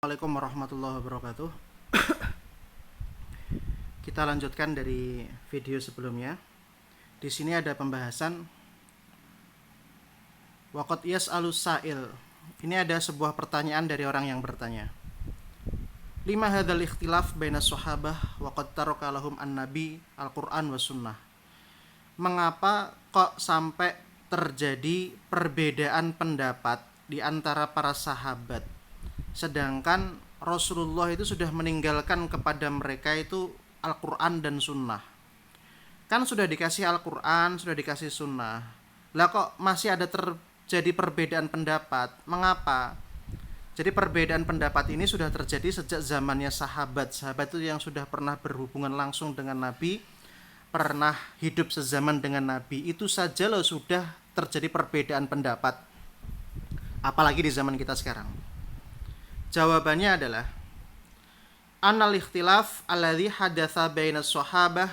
Assalamualaikum warahmatullahi wabarakatuh. Kita lanjutkan dari video sebelumnya. Di sini ada pembahasan waqad yas'alus sa'il. Ini ada sebuah pertanyaan dari orang yang bertanya. Lima hadzal ikhtilaf baina sahabah wa qad taraka lahum an-nabi al-Qur'an wa sunnah. Mengapa kok sampai terjadi perbedaan pendapat di antara para sahabat, sedangkan Rasulullah itu sudah meninggalkan kepada mereka itu Al-Quran dan Sunnah? Kan sudah dikasih Al-Quran, sudah dikasih Sunnah, lah kok masih ada terjadi perbedaan pendapat? Mengapa? Jadi perbedaan pendapat ini sudah terjadi sejak zamannya sahabat itu yang sudah pernah berhubungan langsung dengan Nabi, pernah hidup sezaman dengan Nabi, itu saja loh sudah terjadi perbedaan pendapat, apalagi di zaman kita sekarang. Jawabannya adalah annal ikhtilaf alladhi hadatha baina sahabah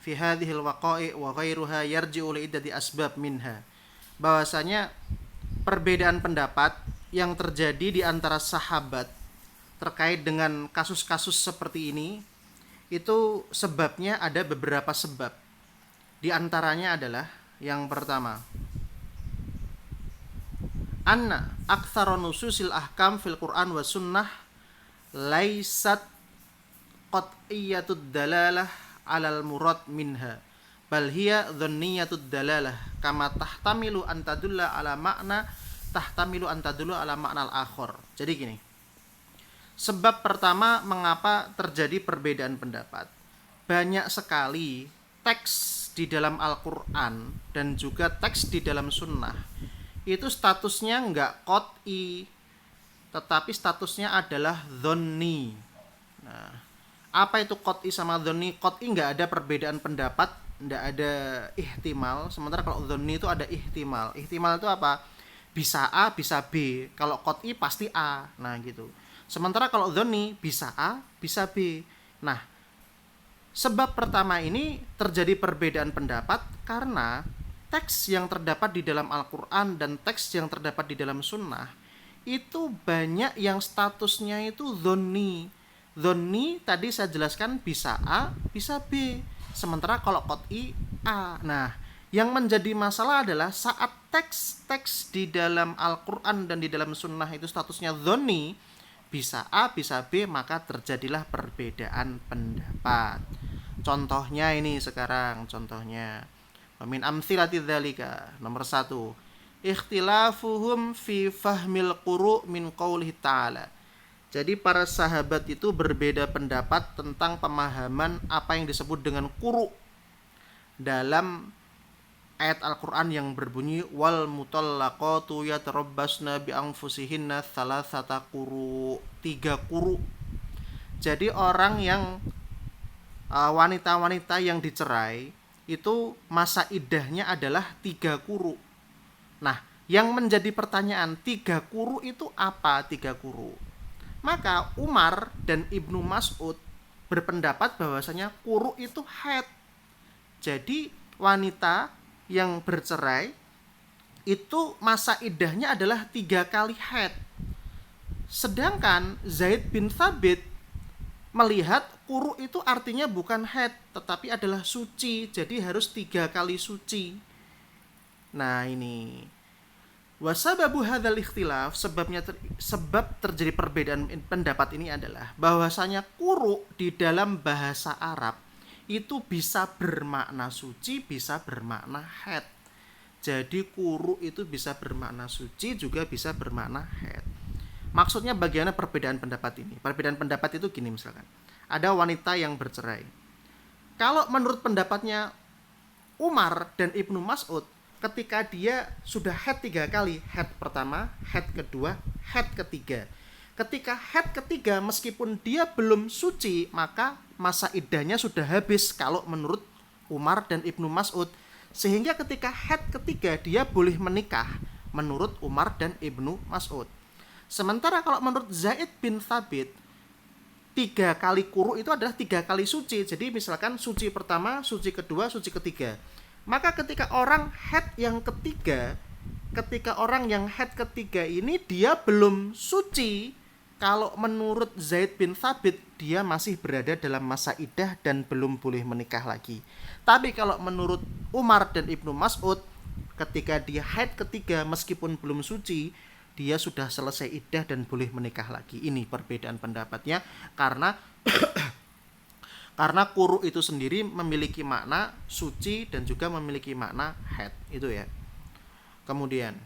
fi hadhihi alwaqa'i wa ghairuha yarji'u li iddati asbab minha. Bahwasanya perbedaan pendapat yang terjadi di antara sahabat terkait dengan kasus-kasus seperti ini, itu sebabnya ada beberapa sebab. Di antaranya adalah yang pertama, anna aktsara nususil ahkam fil Qur'an wa sunnah laisat qat'iyatud dalalah 'alal murad minha bal hiya dhanniyatud dalalah kama tahtamilu an tadulla ala makna al-akhar. Jadi gini. Sebab pertama mengapa terjadi perbedaan pendapat. Banyak sekali teks di dalam Al-Qur'an dan juga teks di dalam sunnah itu statusnya enggak qat'i, tetapi statusnya adalah dhonni. Nah, apa itu qat'i sama dhonni? Qat'i enggak ada perbedaan pendapat, enggak ada ihtimal. Sementara kalau dhonni itu ada ihtimal. Ihtimal itu apa? Bisa A, bisa B. Kalau qat'i pasti A. Nah, gitu. Sementara kalau dhonni bisa A, bisa B. Nah, sebab pertama ini terjadi perbedaan pendapat karena teks yang terdapat di dalam Al-Quran dan teks yang terdapat di dalam sunnah itu banyak yang statusnya itu dhonni. Dhonni tadi saya jelaskan bisa A, bisa B. Sementara kalau qat'i A. Nah, yang menjadi masalah adalah saat teks-teks di dalam Al-Quran dan di dalam sunnah itu statusnya dhonni, bisa A, bisa B, maka terjadilah perbedaan pendapat. Contohnya ini sekarang, contohnya min amthilati dzalika, nomor 1, ikhtilafuhum fi fahmil quru' min qaulihi ta'ala. Jadi para sahabat itu berbeda pendapat tentang pemahaman apa yang disebut dengan quru' dalam ayat Al-Quran yang berbunyi wal mutallaqatu yatarabbasna bi anfusihinna thalathata quru', 3 quru'. Jadi orang yang wanita-wanita yang dicerai itu masa iddahnya adalah 3 quru'. Nah, yang menjadi pertanyaan, 3 quru' itu apa 3 quru'? Maka Umar dan Ibnu Mas'ud berpendapat bahwasanya quru' itu haid. Jadi wanita yang bercerai itu masa iddahnya adalah 3 kali haid. Sedangkan Zaid bin Thabit melihat quru' itu artinya bukan haid, tetapi adalah suci. Jadi harus 3 kali suci. Nah, ini wasababu hadzal ikhtilaf, sebab terjadi perbedaan pendapat ini adalah bahwasanya quru' di dalam bahasa Arab itu bisa bermakna suci, bisa bermakna haid. Jadi quru' itu bisa bermakna suci, juga bisa bermakna haid. Maksudnya bagaimana perbedaan pendapat ini? Perbedaan pendapat itu gini, misalkan ada wanita yang bercerai. Kalau menurut pendapatnya Umar dan Ibnu Mas'ud, ketika dia sudah haid 3 kali, haid pertama, haid kedua, haid ketiga. Ketika haid ketiga meskipun dia belum suci, maka masa iddahnya sudah habis kalau menurut Umar dan Ibnu Mas'ud. Sehingga ketika haid ketiga dia boleh menikah menurut Umar dan Ibnu Mas'ud. Sementara kalau menurut Zaid bin Thabit, 3 kali quru' itu adalah 3 kali suci. Jadi misalkan suci pertama, suci kedua, suci ketiga. Maka ketika orang haid yang ketiga, ketika orang yang haid ketiga ini dia belum suci, Kalau menurut Zaid bin Thabit, dia masih berada dalam masa iddah dan belum boleh menikah lagi. Tapi kalau menurut Umar dan Ibnu Mas'ud, ketika dia haid ketiga meskipun belum suci, dia sudah selesai iddah dan boleh menikah lagi. Ini perbedaan pendapatnya karena kuru itu sendiri memiliki makna suci dan juga memiliki makna haid, itu ya. Kemudian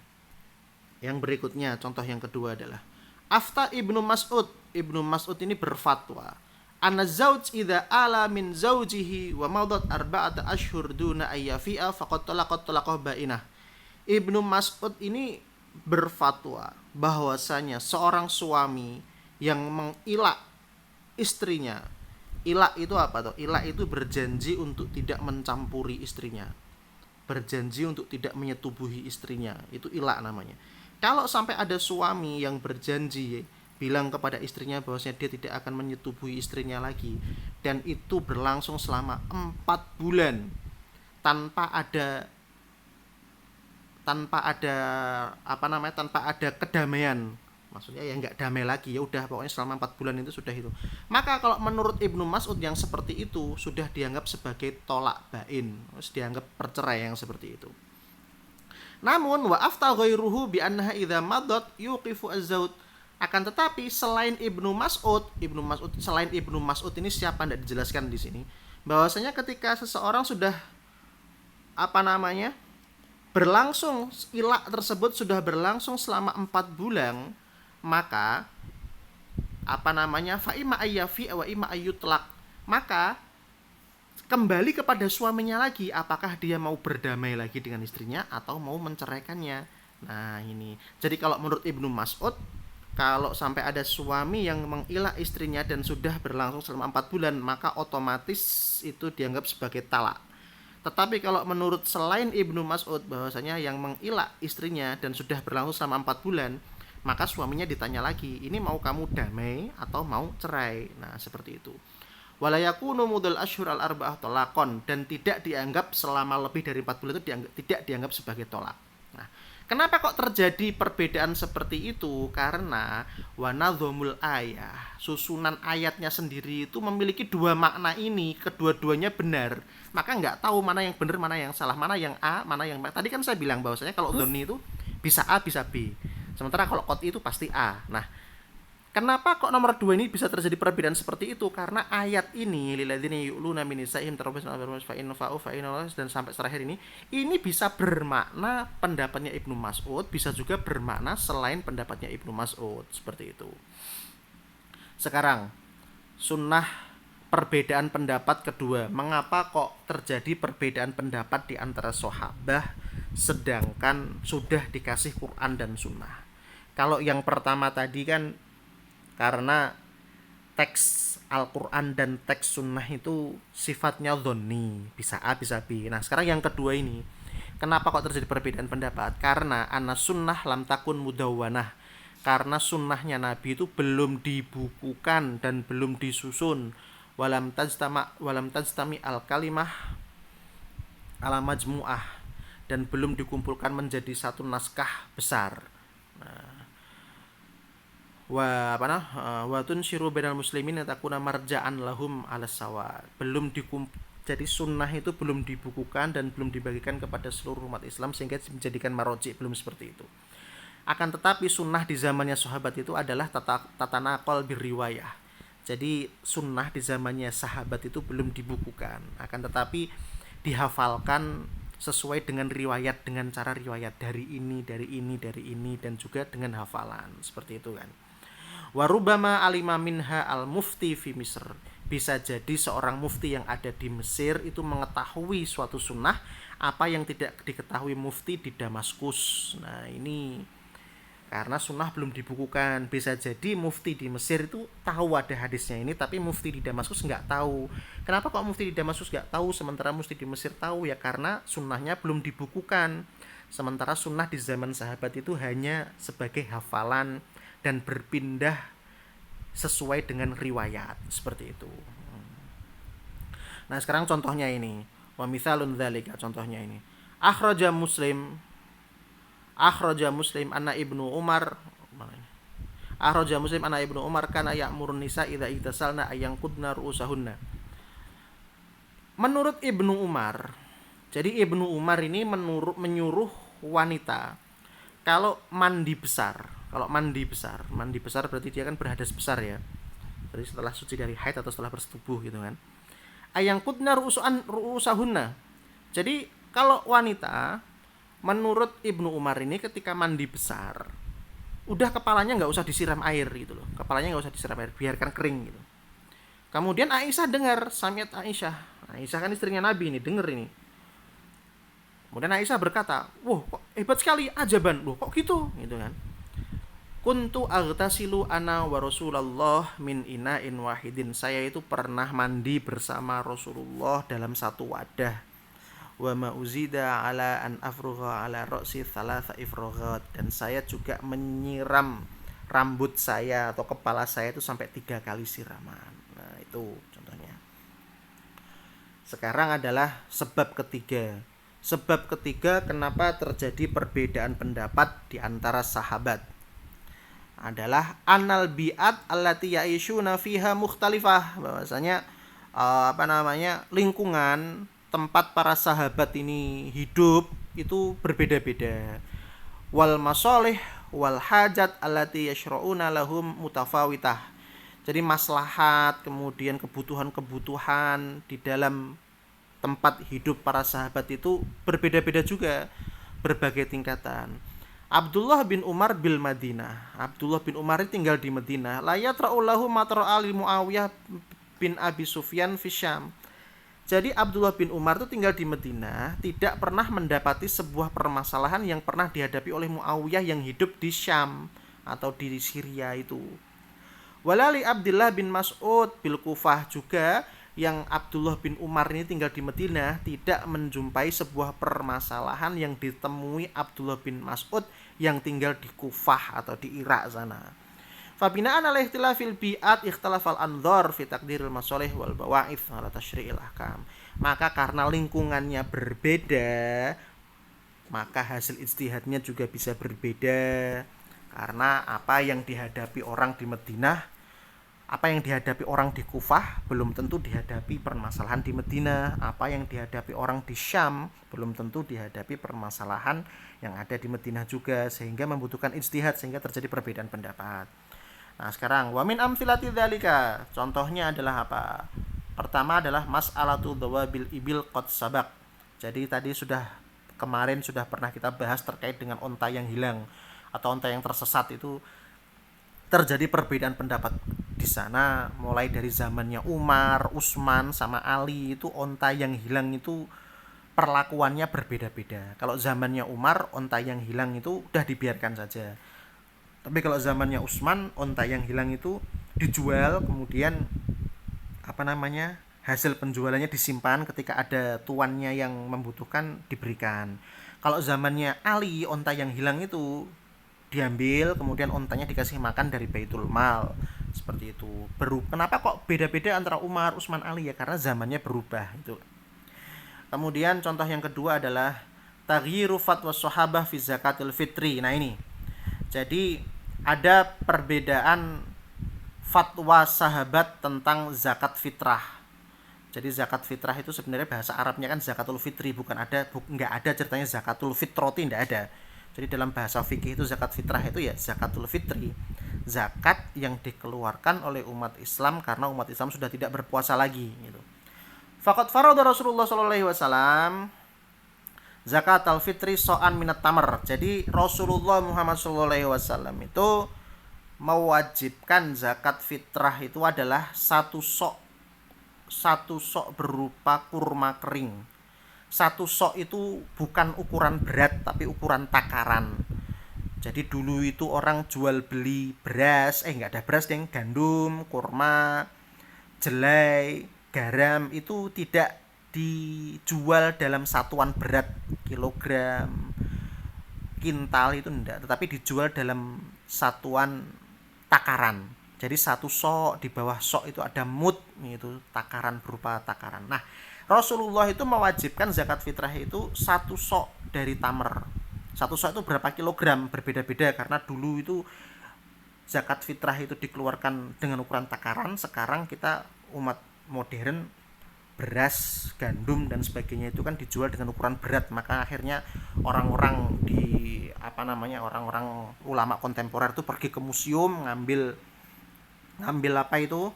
yang berikutnya, contoh yang kedua adalah Afta Ibnu Mas'ud. Ibnu Mas'ud ini berfatwa, Anna zauj idza ala min zaujihi wa madat arba'ata ashhur duna ayyafi'a faqad talaqah ba'inah. Ibnu Mas'ud ini berfatwa bahwasanya seorang suami yang mengilak istrinya. Ilak itu apa tuh? Ilak itu berjanji untuk tidak mencampuri istrinya. Berjanji untuk tidak menyetubuhi istrinya. Itu ilak namanya. Kalau sampai ada suami yang berjanji bilang kepada istrinya bahwasanya dia tidak akan menyetubuhi istrinya lagi, dan itu berlangsung selama 4 bulan tanpa ada tanpa ada kedamaian, maksudnya ya nggak damai lagi, ya udah pokoknya selama 4 bulan itu sudah itu, maka kalau menurut Ibnu Mas'ud yang seperti itu sudah dianggap sebagai tolak bain, dianggap perceraian yang seperti itu. Namun wa afta ghairuhu bi annaha idza madat yuqifu az-zawj. Akan tetapi selain Ibnu Mas'ud ini siapa tidak dijelaskan di sini. Bahwasanya ketika seseorang sudah berlangsung, ilak tersebut sudah berlangsung selama 4 bulan, maka fa imma ayyafi wa imma ayyutlaq. Maka kembali kepada suaminya lagi, apakah dia mau berdamai lagi dengan istrinya atau mau menceraikannya. Nah ini, jadi kalau menurut Ibnu Mas'ud, kalau sampai ada suami yang mengilak istrinya dan sudah berlangsung selama 4 bulan, maka otomatis itu dianggap sebagai talak. Tetapi kalau menurut selain Ibnu Mas'ud bahwasanya yang mengilak istrinya dan sudah berlangsung selama 4 bulan, maka suaminya ditanya lagi, ini mau kamu damai atau mau cerai. Nah seperti itu. Wala yakunu mudul asyhur al arba'ah talaqon, dan tidak dianggap selama lebih dari 4 bulan itu tidak dianggap sebagai tolak. Nah, kenapa kok terjadi perbedaan seperti itu? Karena wa nadhamul ayah, susunan ayatnya sendiri itu memiliki 2 makna ini, kedua-duanya benar. Maka nggak tahu mana yang benar, mana yang salah, mana yang A, mana yang B. Tadi kan saya bilang bahwasanya kalau dhonni itu bisa A, bisa B. Sementara kalau qot itu pasti A. Nah, kenapa kok nomor 2 ini bisa terjadi perbedaan seperti itu? Karena ayat ini lilladzina yu'luna min nisa'ihim tarabbasna fa in fa'u fa in dan sampai terakhir ini bisa bermakna pendapatnya Ibnu Mas'ud, bisa juga bermakna selain pendapatnya Ibnu Mas'ud, seperti itu. Sekarang sunnah perbedaan pendapat kedua. Mengapa kok terjadi perbedaan pendapat di antara sahabat sedangkan sudah dikasih Quran dan sunnah? Kalau yang pertama tadi kan karena teks Al-Quran dan teks sunnah itu sifatnya dhonni, bisa A, bisa B. Nah sekarang yang kedua ini, kenapa kok terjadi perbedaan pendapat? Karena anna sunnah lam takun mudawwanah, karena sunnahnya Nabi itu belum dibukukan dan belum disusun. Walam tajtami al-kalimah ala majmu'ah, dan belum dikumpulkan menjadi satu naskah besar. Wa tunshiru bainal muslimin takuna marja'an lahum 'alas sawa. Jadi sunnah itu belum dibukukan dan belum dibagikan kepada seluruh umat Islam sehingga menjadikan marji', belum seperti itu. Akan tetapi sunnah di zamannya sahabat itu adalah tatanaqal birriwayah. Jadi sunnah di zamannya sahabat itu belum dibukukan, akan tetapi dihafalkan sesuai dengan riwayat, dengan cara riwayat dari ini, dan juga dengan hafalan, seperti itu kan. Warubama alima minha al mufti fi Misr, bisa jadi seorang mufti yang ada di Mesir itu mengetahui suatu sunnah apa yang tidak diketahui mufti di Damaskus. Nah ini karena sunnah belum dibukukan, bisa jadi mufti di Mesir itu tahu ada hadisnya ini, tapi mufti di Damaskus nggak tahu. Kenapa kok mufti di Damaskus nggak tahu sementara mufti di Mesir tahu? Ya karena sunnahnya belum dibukukan. Sementara sunnah di zaman sahabat itu hanya sebagai hafalan dan berpindah sesuai dengan riwayat, seperti itu. Nah sekarang contohnya ini, wa mithalun dzalika, contohnya ini, akhraja muslim anna ibnu Umar Akhraja Muslim ana Ibnu Umar kana ya'murun nisa idza ihtasalna ayyanqudna ru'usahunna. Menurut Ibnu Umar, jadi Ibnu Umar ini menyuruh wanita kalau mandi besar. Kalau mandi besar berarti dia kan berhadas besar ya. Jadi setelah suci dari haid atau setelah bersetubuh gitu kan. Ayyanqudna ru'usahunna. Jadi kalau wanita menurut Ibnu Umar ini ketika mandi besar, udah kepalanya nggak usah disiram air gitu loh. Kepalanya nggak usah disiram air, biarkan kering gitu. Kemudian Aisyah dengar, samiat Aisyah. Aisyah kan istrinya Nabi ini, denger ini. Kemudian Aisyah berkata, wah kok hebat sekali, ajaban, loh kok gitu, gitu kan. Kuntu aghtasilu ana wa Rasulullah min ina'in wahidin. Saya itu pernah mandi bersama Rasulullah dalam satu wadah. Wa ma uzida ala an afrugha ala ra'si thalatha ifraghat. Dan saya juga menyiram rambut saya atau kepala saya itu sampai 3 kali siraman. Nah, itu contohnya. Sekarang adalah sebab ketiga. Sebab ketiga kenapa terjadi perbedaan pendapat di antara sahabat adalah anal bi'at allati ya'ishuna fiha mukhtalifah, bahwasanya lingkungan tempat para sahabat ini hidup itu berbeda-beda. Wal masalih wal hajat allati yashra'una lahum mutafawitah. Jadi maslahat kemudian kebutuhan-kebutuhan di dalam tempat hidup para sahabat itu berbeda-beda juga, berbagai tingkatan. Abdullah bin Umar bil Madinah. Abdullah bin Umar tinggal di Madinah. La yatra'u lahu matra'a li Muawiyah bin Abi Sufyan fi Syam. Jadi Abdullah bin Umar itu tinggal di Madinah, tidak pernah mendapati sebuah permasalahan yang pernah dihadapi oleh Muawiyah yang hidup di Syam atau di Syria itu. Walali Abdullah bin Mas'ud bil Kufah, juga yang Abdullah bin Umar ini tinggal di Madinah tidak menjumpai sebuah permasalahan yang ditemui Abdullah bin Mas'ud yang tinggal di Kufah atau di Irak sana. Fabina'an ala ikhtilafil bi'at ikhtilafal anzar fi takdiril masalih wal bawa'ith ala tasyri'il ahkam. Maka karena lingkungannya berbeda, maka hasil ijtihadnya juga bisa berbeda. Karena apa yang dihadapi orang di Madinah, apa yang dihadapi orang di Kufah belum tentu dihadapi permasalahan di Madinah. Apa yang dihadapi orang di Syam belum tentu dihadapi permasalahan yang ada di Madinah juga, sehingga membutuhkan ijtihad, sehingga terjadi perbedaan pendapat. Nah sekarang wamin amthilati dzalika, contohnya adalah apa? Pertama adalah mas'alatu dawabil ibil qad sabaq. Jadi tadi kemarin sudah pernah kita bahas terkait dengan onta yang hilang atau onta yang tersesat. Itu terjadi perbedaan pendapat di sana mulai dari zamannya Umar, Utsman sama Ali. Itu onta yang hilang itu perlakuannya berbeda-beda. Kalau zamannya Umar, onta yang hilang itu udah dibiarkan saja. Tapi kalau zamannya Utsman, onta yang hilang itu dijual, kemudian hasil penjualannya disimpan, ketika ada tuannya yang membutuhkan diberikan. Kalau zamannya Ali, onta yang hilang itu diambil, kemudian ontanya dikasih makan dari Baitul Mal, seperti itu. Kenapa kok beda-beda antara Umar, Utsman, Ali? Ya karena zamannya berubah itu. Kemudian contoh yang kedua adalah taghyiru fatwa sahabah fi zakatil fitri. Nah ini, jadi ada perbedaan fatwa sahabat tentang zakat fitrah. Jadi zakat fitrah itu sebenarnya bahasa Arabnya kan zakatul fitri, nggak ada ceritanya zakatul fitroti, nggak ada. Jadi dalam bahasa fikih itu zakat fitrah itu ya zakatul fitri, zakat yang dikeluarkan oleh umat Islam karena umat Islam sudah tidak berpuasa lagi gitu. Faqad farada Rasulullah sallallahu alaihi wasallam zakat al-fitri so'an minat tamar. Jadi Rasulullah Muhammad SAW itu mewajibkan zakat fitrah itu adalah satu sok berupa kurma kering. Satu sok itu bukan ukuran berat tapi ukuran takaran. Jadi dulu itu orang jual beli beras, nggak ada beras, gandum, kurma, jelai, garam itu tidak dijual dalam satuan berat, kilogram, kintal, itu enggak, tetapi dijual dalam satuan takaran. Jadi satu sok, di bawah sok itu ada mud, itu takaran, berupa takaran. Nah Rasulullah itu mewajibkan zakat fitrah itu satu sok dari tamar. Satu sok itu berapa kilogram, berbeda-beda karena dulu itu zakat fitrah itu dikeluarkan dengan ukuran takaran. Sekarang kita umat modern, beras, gandum dan sebagainya itu kan dijual dengan ukuran berat, maka akhirnya orang-orang orang-orang ulama kontemporer itu pergi ke museum ngambil apa itu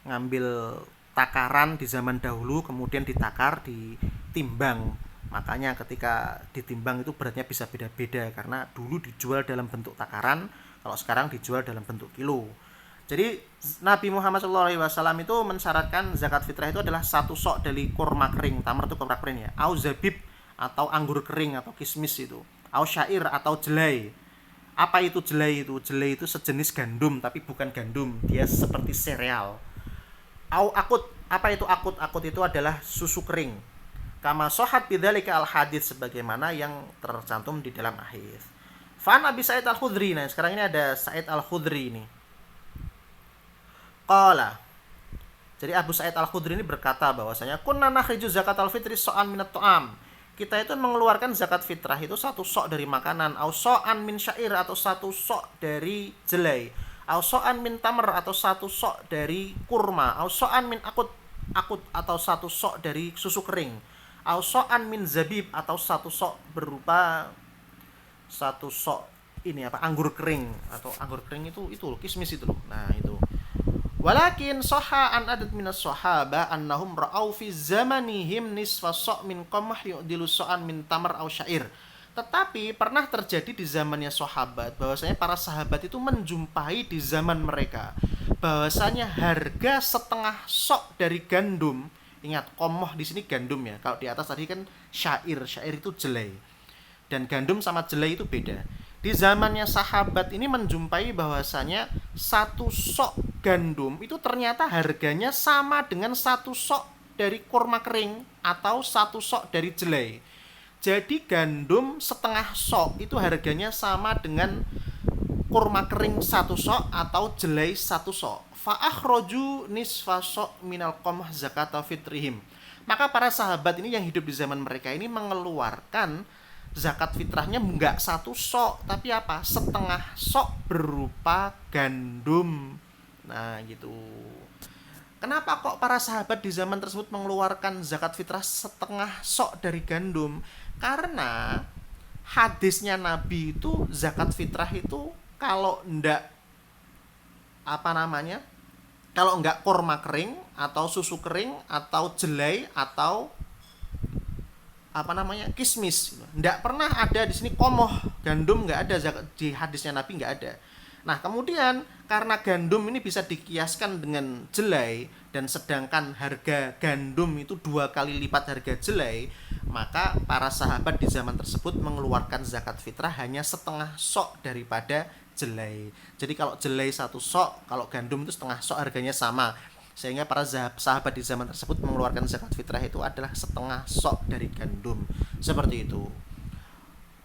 ngambil takaran di zaman dahulu, kemudian ditakar, ditimbang. Makanya ketika ditimbang itu beratnya bisa beda-beda karena dulu dijual dalam bentuk takaran, kalau sekarang dijual dalam bentuk kilo. Jadi Nabi Muhammad SAW itu mensyaratkan zakat fitrah itu adalah satu sok dari kurma kering, tamar itu kurma kering ya, au zabib atau anggur kering atau kismis itu, au syair atau jelai. Apa itu jelai itu? Jelai itu sejenis gandum tapi bukan gandum, dia seperti sereal. Au akut, apa itu akut? Akut itu adalah susu kering. Kama sohat bidzalika al hadits, sebagaimana yang tercantum di dalam hadis. Fan Abi Sa'id Al-Khudri. Nah, sekarang ini ada Sa'id Al-Khudri ini. Qala. Jadi Abu Sa'id Al-Khudri ini berkata bahwasanya kunna nakhriju zakat al-fitri so'an minat to'am. Kita itu mengeluarkan zakat fitrah itu satu sok dari makanan, au so'an min syair atau satu sok dari jelai, au so'an min tamar atau satu sok dari kurma, au so'an min akut atau satu sok dari susu kering, au so'an min zabib atau satu sok berupa satu sok ini apa, anggur kering. Atau anggur kering itu kismis itu loh. Nah, itu. Walakin soha an adat minas sohaba annahum ra'au fi zamanihim nisfa so' min qamah yu'dilu so'an min tamar au syair. Tetapi pernah terjadi di zamannya sahabat bahwasanya para sahabat itu menjumpai di zaman mereka bahwasanya harga setengah sok dari gandum. Ingat, qamah di sini gandum ya. Kalau di atas tadi kan syair itu jelai. Dan gandum sama jelai itu beda. Di zamannya sahabat ini menjumpai bahwasanya satu sok gandum itu ternyata harganya sama dengan satu sok dari kurma kering atau satu sok dari jelai. Jadi gandum setengah sok itu harganya sama dengan kurma kering satu sok atau jelai satu sok. Fa'akhroju nisfa sok minal qamah zakata fitrihim. Maka para sahabat ini yang hidup di zaman mereka ini mengeluarkan zakat fitrahnya enggak satu sok, tapi apa? Setengah sok berupa gandum. Nah, gitu. Kenapa kok para sahabat di zaman tersebut mengeluarkan zakat fitrah setengah sok dari gandum? Karena hadisnya Nabi itu zakat fitrah itu kalau enggak kalau enggak kurma kering atau susu kering atau jelai atau kismis, nggak pernah ada di sini komoh gandum, nggak ada di hadisnya Nabi, nggak ada. Nah, kemudian karena gandum ini bisa dikiaskan dengan jelai dan sedangkan harga gandum itu 2 kali lipat harga jelai, maka para sahabat di zaman tersebut mengeluarkan zakat fitrah hanya setengah sok daripada jelai. Jadi kalau jelai satu sok, kalau gandum itu setengah sok harganya sama, sehingga para sahabat di zaman tersebut mengeluarkan zakat fitrah itu adalah setengah sok dari gandum. Seperti itu.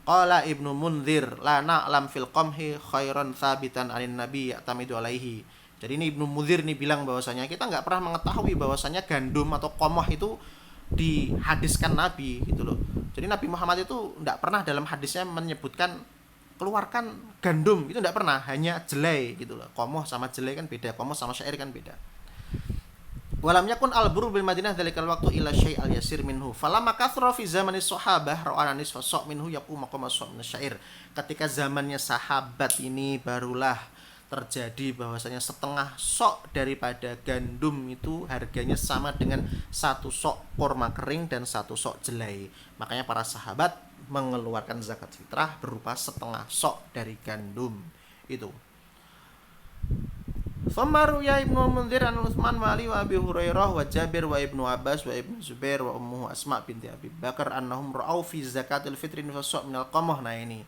Qala Ibnu Mundzir la na'lam fil qamhi khairan tsabitan anin nabi ya'tamidu alaihi. Jadi ini Ibnu Mundzir nih bilang bahwasanya kita nggak pernah mengetahui bahwasanya gandum atau qamah itu dihadiskan Nabi gitu loh. Jadi Nabi Muhammad itu nggak pernah dalam hadisnya menyebutkan keluarkan gandum, itu nggak pernah, hanya jelai gitu loh. Qamah sama jelai kan beda, qamah sama syair kan beda. Walam yakun al-buru bil Madinah dalikal waktu ila syai' al-yasir minhu. Falamma kathra fi zamani sahabah ra'ana nisfa sa' minhu yaqumu maqama sa' min syair. Ketika zamannya sahabat ini barulah terjadi bahwasanya setengah sok daripada gandum itu harganya sama dengan satu sok kurma kering dan satu sok jelai. Makanya para sahabat mengeluarkan zakat fitrah berupa setengah sok dari gandum itu. Famaru ya Ibnu Mundzir an Utsman wa Ali wa Abi Hurairah wa Jabir wa Ibnu Abbas wa Ibnu Zubair wa ummuhu Asma binti Abi Bakar annahum ra'au fi zakatil fitri nifas minal qamah. Nah, ini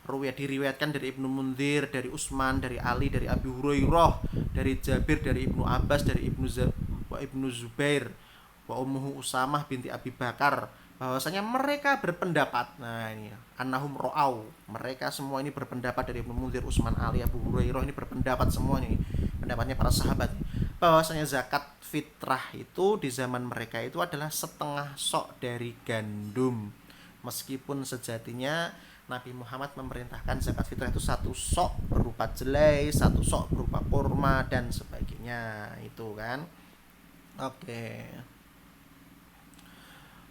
diriwayatkan dari Ibnu Mundzir, dari Utsman, dari Ali, dari Abi Hurairah, dari Jabir, dari Ibnu Abbas, dari Ibnu Zubair wa ummuhu Usamah binti Abi Bakar bahwasanya mereka berpendapat. Nah, ini annahum ra'au, mereka semua ini berpendapat, dari Ibnu Mundzir, Utsman, Ali, Abu Hurairah ini berpendapat semuanya ini. Pendapatnya para sahabat bahwasanya zakat fitrah itu di zaman mereka itu adalah setengah sok dari gandum, meskipun sejatinya Nabi Muhammad memerintahkan zakat fitrah itu satu sok berupa jelai, satu sok berupa kurma dan sebagainya, itu kan. Oke.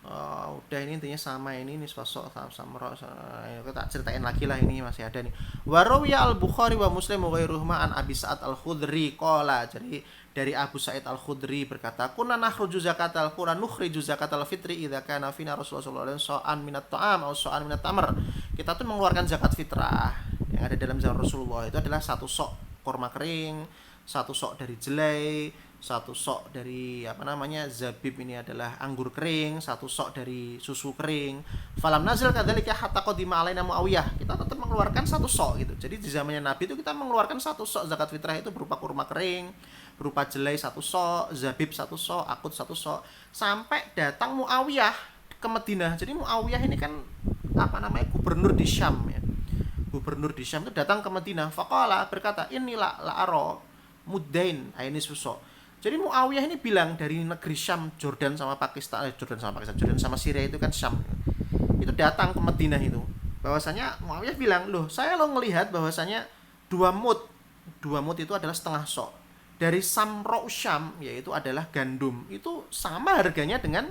Udah, ini intinya sama ini sosok sama aku tak ceritain lagi lah, ini masih ada nih. Warawiya al-Bukhari wa Muslim wa ghairuhuma an Abi Sa'ad al-Khudri qala, jadi dari Abu Sa'id al-Khudri berkata, kunna nakhruju zakatal Qur'an nukhriju zakatal fitri idza kana fina Rasulullah sallallahu alaihi wasallam so'an minat ta'am atau so'an minat tamr. Kita tuh mengeluarkan zakat fitrah yang ada dalam zaman Rasulullah itu adalah satu sok kurma kering, satu sok dari jelai, satu sok dari zabib, ini adalah anggur kering, satu sok dari susu kering. Falam nazil kadzalika hatta qadima alaina Muawiyah, kita tetap mengeluarkan satu sok gitu. Jadi di zamannya Nabi itu kita mengeluarkan satu sok zakat fitrah itu berupa kurma kering, berupa jelai satu sok, zabib satu sok, akut satu sok, sampai datang Muawiyah ke Madinah. Jadi Muawiyah ini kan gubernur di Syam ya. Gubernur di Syam itu datang ke Madinah, faqala, berkata, inilah la aro muddain ini susok. Jadi Muawiyah ini bilang dari negeri Syam, Jordan sama Syria itu kan Syam. Itu datang ke Madinah itu. Bahwasanya Muawiyah bilang, "Loh, saya ngelihat bahwasanya dua mud itu adalah setengah sok. Dari samro Syam, yaitu adalah gandum, itu sama harganya dengan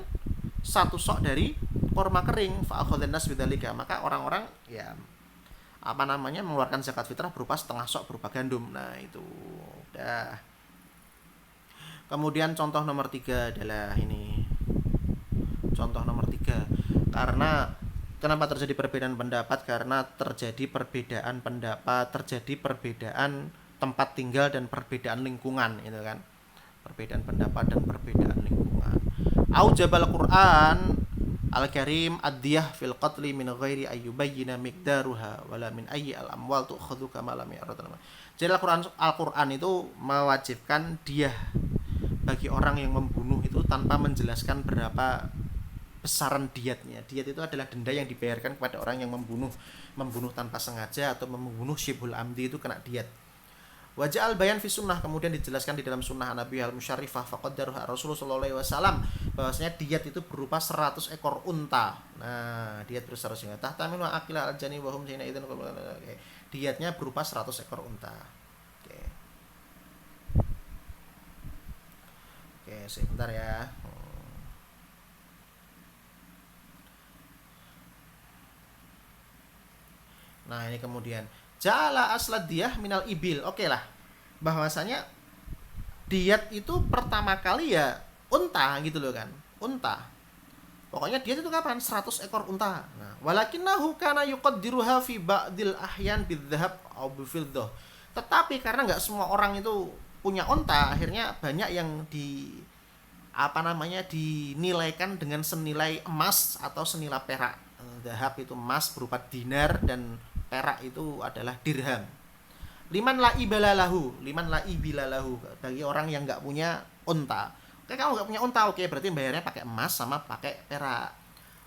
satu sok dari kurma kering." Fa akhadhan nas bidzalika. Maka orang-orang mengeluarkan zakat fitrah berupa setengah sok berupa gandum. Nah, itu udah. Kemudian contoh nomor 3 adalah ini. Contoh nomor 3. Karena kenapa terjadi perbedaan pendapat? Karena terjadi perbedaan pendapat, terjadi perbedaan tempat tinggal dan perbedaan lingkungan, itu kan. Perbedaan pendapat dan perbedaan lingkungan. Aujabal Quran Al-Karim ad-diyah fil qatli min ghairi ayyubayyina miqdaruha wala min ayyi al-amwal tu'khadhu kama lam ya'rad. Jadi Al-Quran itu mewajibkan diyah bagi orang yang membunuh itu tanpa menjelaskan berapa besaran diatnya. Diat itu adalah denda yang dibayarkan kepada orang yang membunuh tanpa sengaja atau membunuh syibhul amdi, itu kena diat. Wajah al-bayan fi sunnah, kemudian dijelaskan di dalam sunnah Nabi al-Musyarifah faqaddaruha Rasulullah sallallahu alaihi wasallam, bahwasanya diat itu berupa 100 ekor unta. Nah, diat berupa 100 unta. Tahtamilu akila al-jani wa hum hina idzan. Diatnya berupa 100 ekor unta. Oke, sebentar ya. Nah, ini kemudian jala aslad diyah minal ibil. Oke lah, bahwasanya diat itu pertama kali ya unta gitu loh kan. Unta. Pokoknya diat itu kapan? 100 ekor unta. Nah, walakinnahu kana yuqaddiruha fi ba'dil ahyan bidzahab aw bifiddah. Tetapi karena enggak semua orang itu punya unta, akhirnya banyak yang dinilaikan dengan senilai emas atau senilai perak. Zahab itu emas berupa dinar, dan perak itu adalah dirham. Liman la ibilalahu, bagi orang yang enggak punya unta. Oke, kamu enggak punya unta, oke, berarti bayarnya pakai emas sama pakai perak.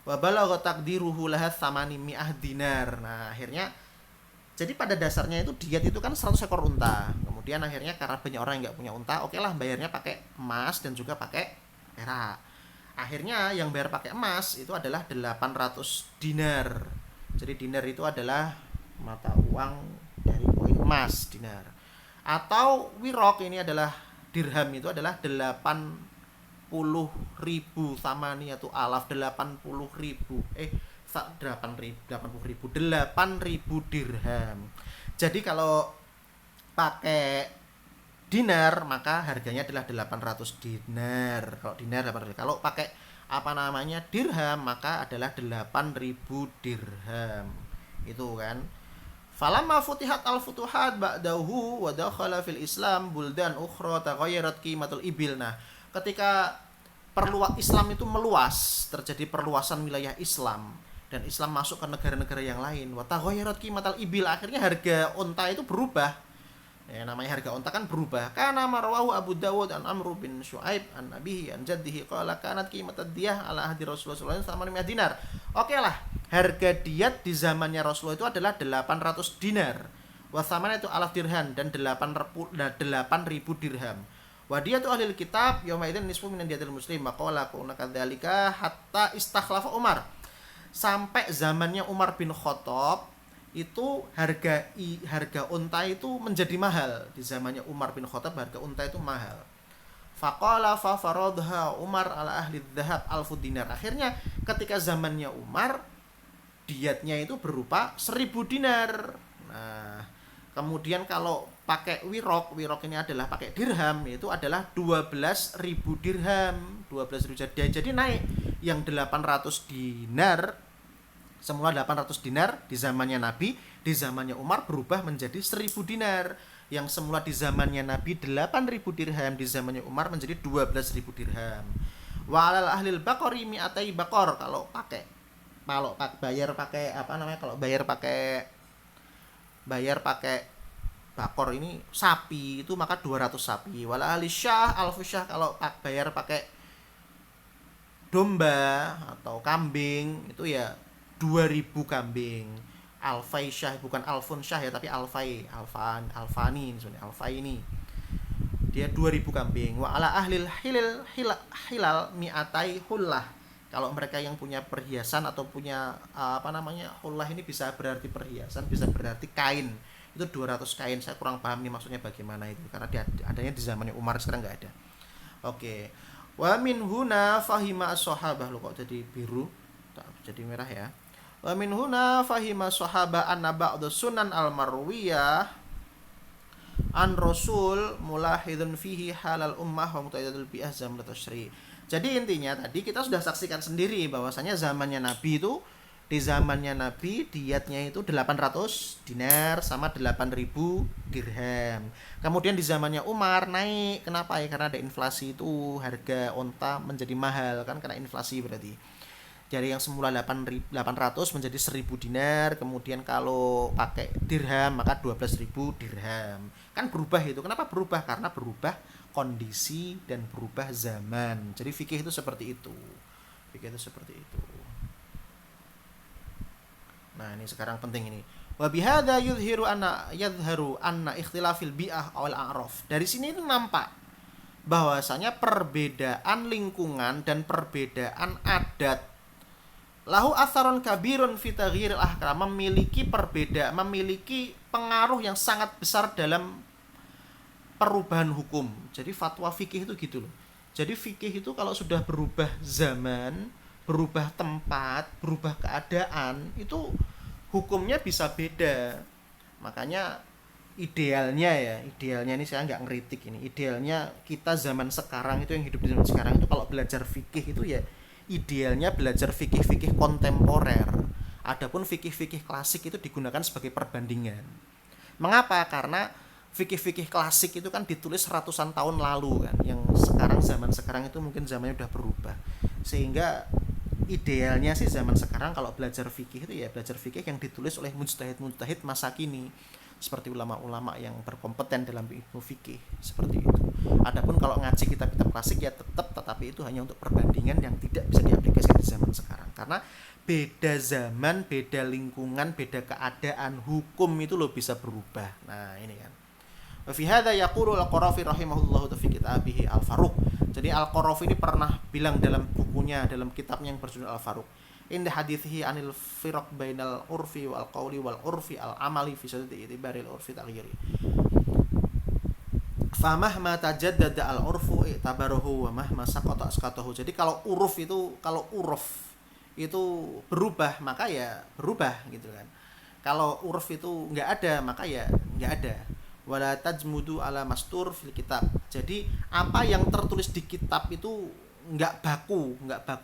Wa balagha taqdiruhu laha tsamani mi'ah dinar. Nah, akhirnya jadi pada dasarnya itu diat itu kan 100 ekor unta. Kemudian akhirnya karena banyak orang yang nggak punya unta, oke lah bayarnya pakai emas dan juga pakai perak. Akhirnya yang bayar pakai emas itu adalah 800 dinar. Jadi dinar itu adalah mata uang dari koin emas, dinar. Atau wirok, ini adalah dirham, itu adalah 80.000 tamani atau alaf 80.000. 8.000 dirham. Jadi kalau pakai dinar maka harganya adalah 800 dinar. Kalau dinar 800. Kalau pakai dirham maka adalah 8.000 dirham. Itu kan. Falamma futihat al-futuhat ba'dahu wa dakhala fil Islam buldan ukhra taghayyarat qimatul ibil. Nah, ketika Islam itu meluas, terjadi perluasan wilayah Islam dan Islam masuk ke negara-negara yang lain, wa taghayyarat qimatul ibil, akhirnya harga unta itu berubah. Ya, namanya harga unta kan berubah. Kana marwahu Abu Dawud an Amr bin Syuaib an Nabihi an Jaddihi qala kanat qimatud diyah ala ahdi Rasulullah sallallahu alaihi wasallam dinar. Oke lah, harga diat di zamannya Rasulullah itu adalah 800 dinar. Wa thamana itu alaf dirham dan 8.000 dirham. Wa diyatu ahlil kitab yauma idzin nisfu min diyatil muslim maqala kuna kadzalika hatta istakhlafa Umar. sampai zamannya Umar bin Khattab itu harga unta itu menjadi mahal. Di zamannya Umar bin Khattab harga unta itu mahal. Faqala fa faradha Umar ala ahli dzahab alfu dinar. Akhirnya ketika zamannya Umar, diatnya itu berupa 1.000 dinar. Nah, kemudian kalau pakai wirok ini adalah pakai dirham, itu adalah 12.000 dirham. 12.000 jadi naik yang 800 dinar. Semula 800 dinar di zamannya Nabi, di zamannya Umar berubah menjadi 1.000 dinar. Yang semula di zamannya Nabi 8.000 dirham, di zamannya Umar menjadi 12.000 dirham. Wa alal ahlil baqari mi'atai baqor. Kalau bayar pakai kalau bayar pakai bakor ini sapi itu maka 200 sapi. Wala ahli syah alfu syah. Kalau bayar pakai domba atau kambing itu ya 2.000 kambing. Alfai syah, bukan alfun syah ya, tapi alfani sebenarnya, alfai ini dia 2.000 kambing. Wa ala ahlil hilal mi'atai hullah. Kalau mereka yang punya perhiasan atau punya hullah ini bisa berarti perhiasan, bisa berarti kain. Itu 200 kain. Saya kurang paham nih maksudnya bagaimana itu, karena adanya di zamannya Umar, sekarang nggak ada. Oke. Wa min huna fahima as-sahabah. Lo kok jadi biru? Jadi merah ya. Wa min huna fahima sahabah anna ba'd sunan al-marwiyah an rasul mulahidun fihi halal ummah wa mutaidatul bi'ah zaman tashri'. Jadi intinya tadi kita sudah saksikan sendiri bahwasanya zamannya Nabi itu, di zamannya Nabi diatnya itu 800 dinar sama 8.000 dirham. Kemudian di zamannya Umar naik. Kenapa ya? Karena ada inflasi, itu harga onta menjadi mahal kan, karena inflasi berarti. Jadi yang semula 800 menjadi 1.000 dinar. Kemudian kalau pakai dirham maka 12.000 dirham. Kan berubah itu. Kenapa berubah? Karena berubah kondisi dan berubah zaman. Jadi fikih itu seperti itu. Nah, ini sekarang penting ini. Wa bihadza yadhharu anna ikhtilafil bi'ah awal a'raf. Dari sini itu nampak bahwasanya perbedaan lingkungan dan perbedaan adat lahu atharun kabirun fi taghyiril ahkam, memiliki pengaruh yang sangat besar dalam perubahan hukum. Jadi fatwa fikih itu gitu loh. Jadi fikih itu kalau sudah berubah zaman, berubah tempat, berubah keadaan, itu hukumnya bisa beda. Makanya idealnya ini saya nggak ngeritik ini. Idealnya kita zaman sekarang itu, yang hidup di zaman sekarang itu, kalau belajar fikih itu ya idealnya belajar fikih-fikih kontemporer. Adapun fikih-fikih klasik itu digunakan sebagai perbandingan. Mengapa? Karena fikih-fikih klasik itu kan ditulis ratusan tahun lalu kan. Yang zaman sekarang itu mungkin zamannya udah berubah. Sehingga idealnya sih zaman sekarang kalau belajar fikih itu ya belajar fikih yang ditulis oleh mujtahid masa kini, seperti ulama-ulama yang berkompeten dalam ilmu fikih, seperti itu. Adapun kalau ngaji kitab-kitab klasik ya tetapi itu hanya untuk perbandingan yang tidak bisa diaplikasikan di zaman sekarang, karena beda zaman, beda lingkungan, beda keadaan, hukum itu loh bisa berubah. Nah, ini kan. Wa fi hadza yaqulu al-Qarafi rahimahullahu fi kitabihi Al-Faruq. Jadi Al-Qarafi ini pernah bilang dalam bukunya, dalam kitabnya yang berjudul Al-Faruq, inda hadithihi anil firaq bainal urfi wal qawli wal urfi al amali fi sadati itibaril urfi taghyiri. Fa mahma tajaddada al urfu i'tabaruhu wa mahma saqata asqatahu. Jadi kalau uruf itu berubah maka ya berubah gitu kan. Kalau uruf itu enggak ada maka ya enggak ada. Wala tajmudu ala mastur fil kitab. Jadi apa yang tertulis di kitab itu nggak baku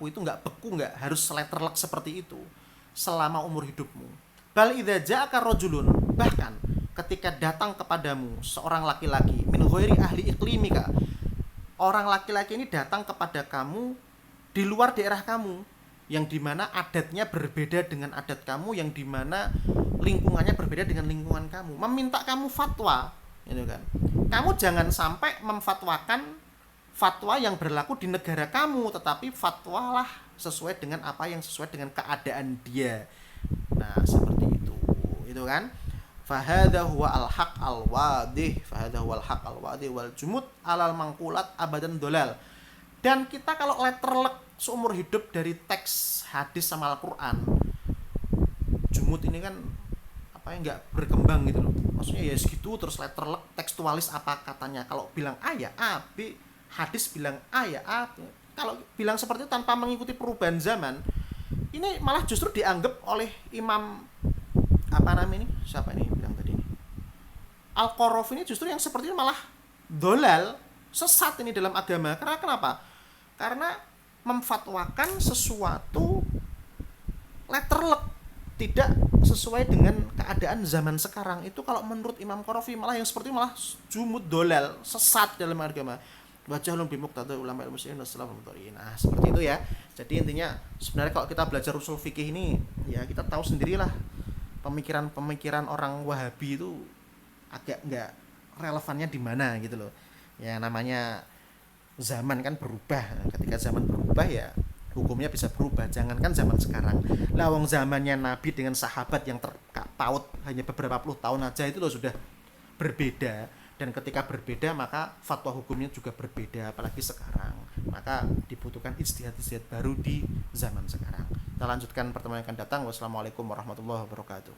itu nggak beku, nggak harus letterlek seperti itu selama umur hidupmu. Bal idza ja'aka rajulun, bahkan ketika datang kepadamu seorang laki-laki min ghairi ahli iklimika, orang laki-laki ini datang kepada kamu di luar daerah kamu, yang dimana adatnya berbeda dengan adat kamu, yang dimana lingkungannya berbeda dengan lingkungan kamu, meminta kamu fatwa, gitu kan. Kamu jangan sampai memfatwakan fatwa yang berlaku di negara kamu, tetapi fatwalah sesuai dengan apa yang sesuai dengan keadaan dia. Nah, seperti itu kan. Fahadha huwa al-haq al-wadih, wal jumud alal mangkulat abadan dolal. Dan kita kalau letterlek seumur hidup dari teks hadis sama Al-Quran, jumud ini kan apa ya nggak berkembang gitu loh, maksudnya ya segitu terus letterlek tekstualis apa katanya, kalau bilang A ya A, B hadis bilang A ya A, kalau bilang seperti itu tanpa mengikuti perubahan zaman, ini malah justru dianggap oleh Imam apa namanya ini, siapa ini bilang tadi ini, Al-Qarafi ini justru yang seperti ini malah dolal, sesat ini dalam agama. Karena kenapa? Karena memfatwakan sesuatu letterlek, tidak sesuai dengan keadaan zaman sekarang. Itu kalau menurut Imam Qarafi malah yang seperti malah jumud dolal, sesat dalam agama. Baca belum bimuqtada ulama muslimin wassalamu alaihi. Nah, seperti itu ya. Jadi intinya sebenarnya kalau kita belajar usul fikih ini ya kita tahu sendirilah pemikiran-pemikiran orang Wahabi itu agak nggak relevannya di mana gitu loh. Ya namanya zaman kan berubah. Ketika zaman berubah ya hukumnya bisa berubah. Jangankan zaman sekarang. Lawang zamannya Nabi dengan sahabat yang terpaut hanya beberapa puluh tahun aja itu loh sudah berbeda. Dan ketika berbeda maka fatwa hukumnya juga berbeda, apalagi sekarang. Maka dibutuhkan ijtihad-ijtihad baru di zaman sekarang. Kita lanjutkan pertemuan yang akan datang. Wassalamualaikum warahmatullahi wabarakatuh.